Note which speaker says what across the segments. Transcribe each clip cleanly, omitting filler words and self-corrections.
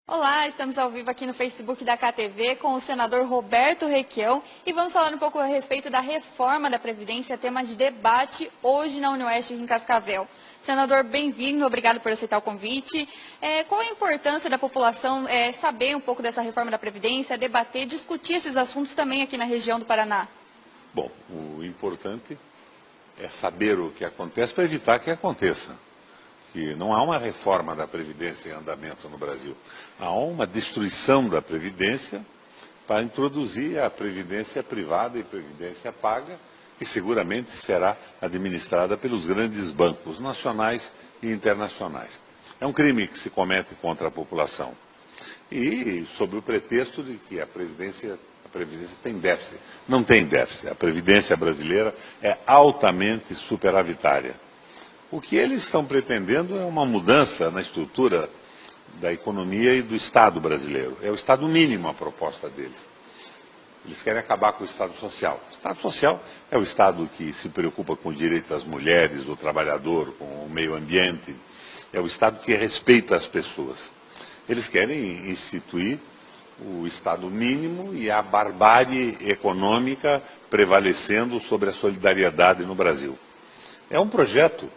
Speaker 1: Olá, estamos ao vivo aqui no Facebook da KTV com o senador Roberto Requião e vamos falar um pouco a respeito da reforma da Previdência, tema de debate hoje na UniOeste em Cascavel. Senador, bem-vindo, obrigado por aceitar o convite. Qual a importância da população saber um pouco dessa reforma da Previdência, debater, discutir esses assuntos também aqui na região do Paraná?
Speaker 2: Bom, o importante é saber o que acontece para evitar que aconteça. Que não há uma reforma da Previdência em andamento no Brasil. Há uma destruição da Previdência para introduzir a Previdência privada e Previdência paga, que seguramente será administrada pelos grandes bancos nacionais e internacionais. É um crime que se comete contra a população. E sob o pretexto de que a Previdência tem déficit. Não tem déficit. A Previdência brasileira é altamente superavitária. O que eles estão pretendendo é uma mudança na estrutura da economia e do Estado brasileiro. É o Estado mínimo a proposta deles. Eles querem acabar com o Estado social. O Estado social é o Estado que se preocupa com o direito das mulheres, do trabalhador, com o meio ambiente. É o Estado que respeita as pessoas. Eles querem instituir o Estado mínimo e a barbárie econômica prevalecendo sobre a solidariedade no Brasil. É um projeto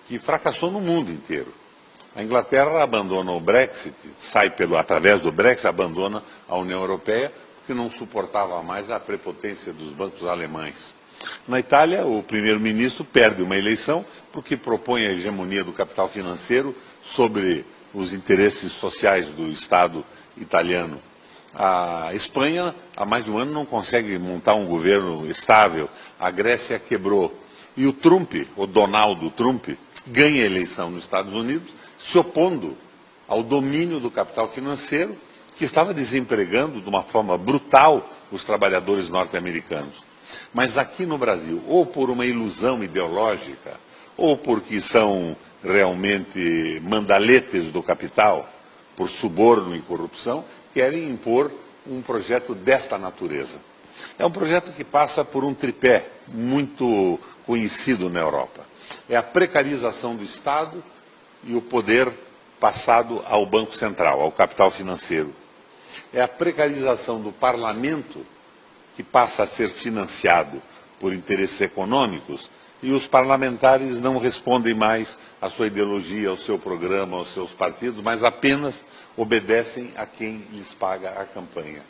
Speaker 2: que fracassou no mundo inteiro. A Inglaterra abandona o Brexit, através do Brexit, abandona a União Europeia, porque não suportava mais a prepotência dos bancos alemães. Na Itália, o primeiro-ministro perde uma eleição porque propõe a hegemonia do capital financeiro sobre os interesses sociais do Estado italiano. A Espanha, há mais de um ano, não consegue montar um governo estável. A Grécia quebrou. E o Trump, o Donald Trump, ganha a eleição nos Estados Unidos, se opondo ao domínio do capital financeiro, que estava desempregando de uma forma brutal os trabalhadores norte-americanos. Mas aqui no Brasil, ou por uma ilusão ideológica, ou porque são realmente mandaletes do capital, por suborno e corrupção, querem impor um projeto desta natureza. É um projeto que passa por um tripé muito conhecido na Europa. É a precarização do Estado e o poder passado ao Banco Central, ao capital financeiro. É a precarização do parlamento, que passa a ser financiado por interesses econômicos, e os parlamentares não respondem mais à sua ideologia, ao seu programa, aos seus partidos, mas apenas obedecem a quem lhes paga a campanha.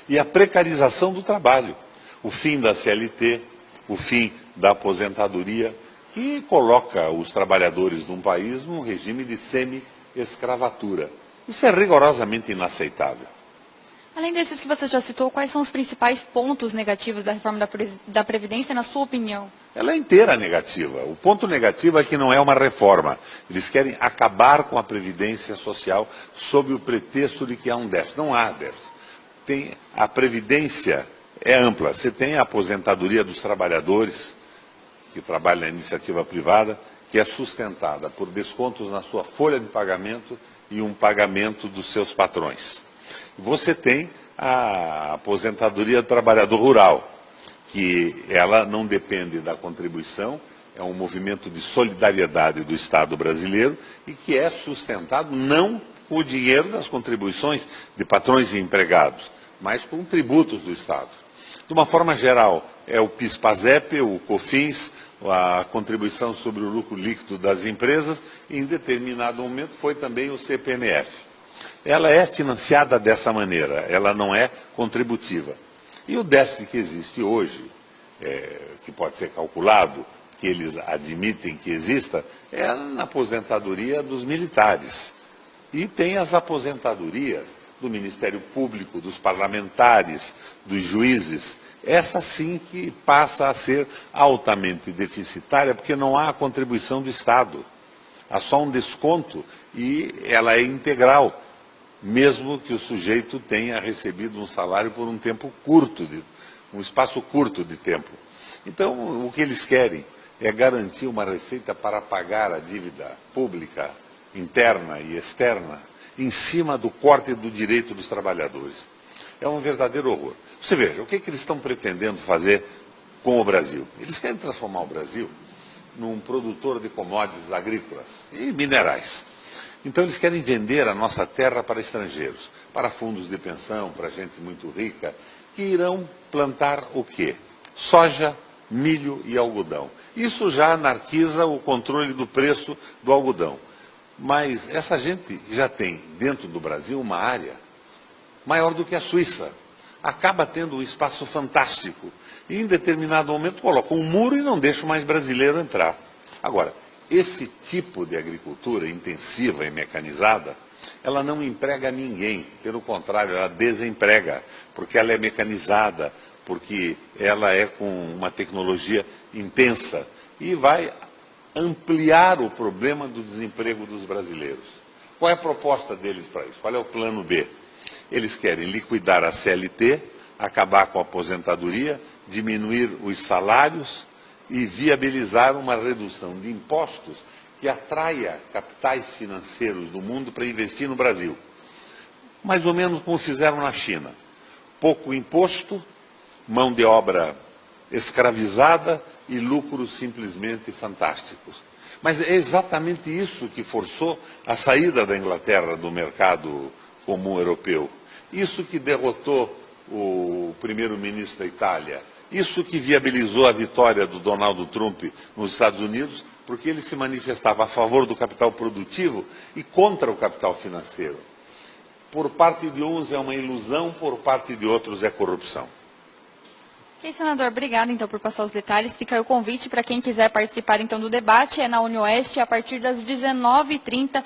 Speaker 2: E a precarização do trabalho, o fim da CLT, o fim da aposentadoria, que coloca os trabalhadores de um país num regime de semi-escravatura. Isso é rigorosamente inaceitável.
Speaker 1: Além desses que você já citou, quais são os principais pontos negativos da reforma da Previdência, na sua opinião?
Speaker 2: Ela é inteira negativa. O ponto negativo é que não é uma reforma. Eles querem acabar com a Previdência Social sob o pretexto de que há um déficit. Não há déficit. A Previdência é ampla. Você tem a aposentadoria dos trabalhadores, que trabalham na iniciativa privada, que é sustentada por descontos na sua folha de pagamento e um pagamento dos seus patrões. Você tem a aposentadoria do trabalhador rural, que ela não depende da contribuição, é um movimento de solidariedade do Estado brasileiro e que é sustentado não com o dinheiro das contribuições de patrões e empregados, mas com tributos do Estado. De uma forma geral, é o PIS/PASEP, o COFINS, a contribuição sobre o lucro líquido das empresas, e em determinado momento foi também o CPMF. Ela é financiada dessa maneira, ela não é contributiva. E o déficit que existe hoje, que pode ser calculado, que eles admitem que exista, é na aposentadoria dos militares. E tem as aposentadorias do Ministério Público, dos parlamentares, dos juízes. Essa sim que passa a ser altamente deficitária, porque não há a contribuição do Estado. Há só um desconto e ela é integral, mesmo que o sujeito tenha recebido um salário por um tempo curto, um espaço curto de tempo. Então, o que eles querem é garantir uma receita para pagar a dívida pública, interna e externa, em cima do corte do direito dos trabalhadores. É um verdadeiro horror. Você veja, o que eles estão pretendendo fazer com o Brasil? Eles querem transformar o Brasil num produtor de commodities agrícolas e minerais. Então eles querem vender a nossa terra para estrangeiros, para fundos de pensão, para gente muito rica, que irão plantar o quê? Soja, milho e algodão. Isso já anarquiza o controle do preço do algodão. Mas essa gente já tem dentro do Brasil uma área maior do que a Suíça. Acaba tendo um espaço fantástico. E em determinado momento coloca um muro e não deixa mais brasileiro entrar. Agora, esse tipo de agricultura intensiva e mecanizada, ela não emprega ninguém. Pelo contrário, ela desemprega, porque ela é mecanizada, porque ela é com uma tecnologia intensa e vai ampliar o problema do desemprego dos brasileiros. Qual é a proposta deles para isso? Qual é o plano B? Eles querem liquidar a CLT, acabar com a aposentadoria, diminuir os salários e viabilizar uma redução de impostos que atraia capitais financeiros do mundo para investir no Brasil. Mais ou menos como fizeram na China. Pouco imposto, mão de obra escravizada e lucros simplesmente fantásticos. Mas é exatamente isso que forçou a saída da Inglaterra do mercado comum europeu. Isso que derrotou o primeiro-ministro da Itália. Isso que viabilizou a vitória do Donald Trump nos Estados Unidos, porque ele se manifestava a favor do capital produtivo e contra o capital financeiro. Por parte de uns é uma ilusão, por parte de outros é corrupção.
Speaker 1: Ok, senador, obrigado então por passar os detalhes. Fica aí o convite para quem quiser participar então do debate, é na UniOeste a partir das 19h30.